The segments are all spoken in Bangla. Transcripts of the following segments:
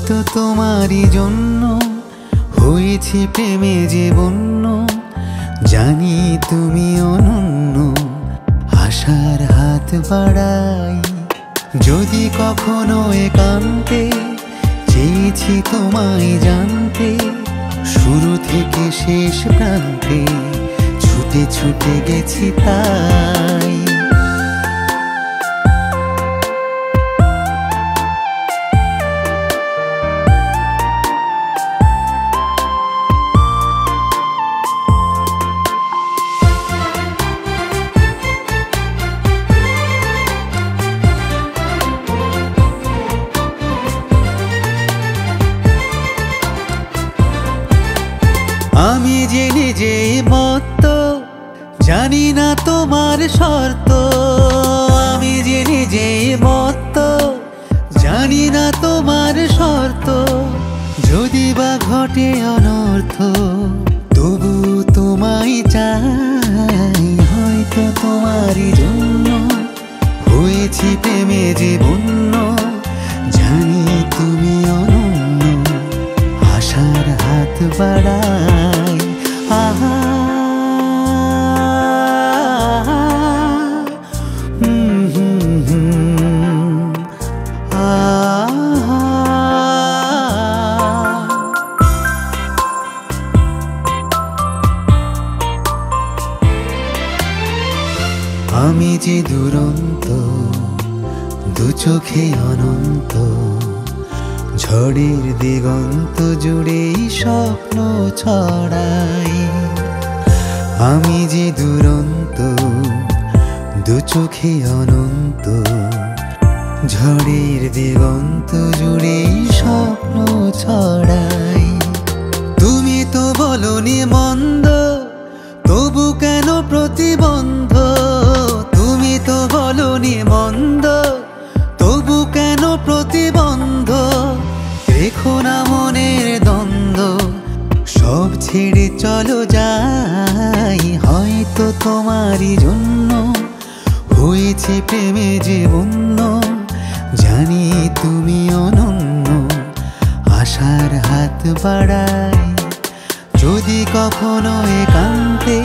হয়তো তোমারই জন্য হয়েছি প্রেমে যে বন্য, জানি তুমি অনন্য, আশার হাত বাড়াই। যদি কখনো একান্তে চেয়েছি তোমায় জানতে, শুরু থেকে শেষ প্রান্তে ছুটে ছুটে গেছি তাই। আমি যে নিজে মত্ত, জানি না তোমার শর্ত। আমি যে নিজে মত্ত, জানি না তোমার শর্ত। যদি বা ঘটে অনর্থ, তবু তোমায় চাই। হয়তো তোমারই জন্য হয়েছি প্রেমে যে বন্য, জানি তুমি অনন্য, আশার হাত বাড়াই। আহা আমি যে দুরন্ত, দু চোখে অনন্ত, ঝড়ের দিগন্ত জুড়েই স্বপ্ন ছড়াই। আমি যে দুরন্ত, দু চোখে অনন্ত, ঝড়ের দিগন্ত জুড়েই স্বপ্ন ছড়াই। তুমি তো বলনি মন্দ, তবু কেন প্রতিবন্ধ? তুমি তো বলনি মন্দ, তবু কেন প্রতিবন্ধ? দেখো না মনের দ্বন্দ্ব, সব ছেড়ে চলো যাই। হয়তো তোমারই জন্য হয়েছে প্রেমে যে বন্য, জানি তুমি অনন্য, আশার হাত বাড়াই। যদি কখনো একান্তে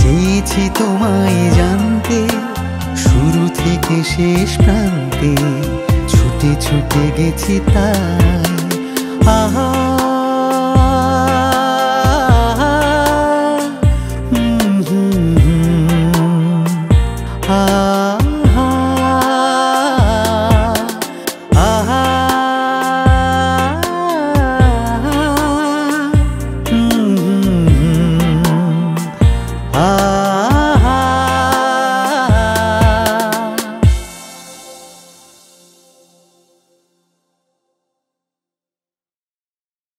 চেয়েছি তোমায় জানতে, শুরু থেকে শেষ প্রান্তে ছুটে ছুটে গেছি তাই। আহা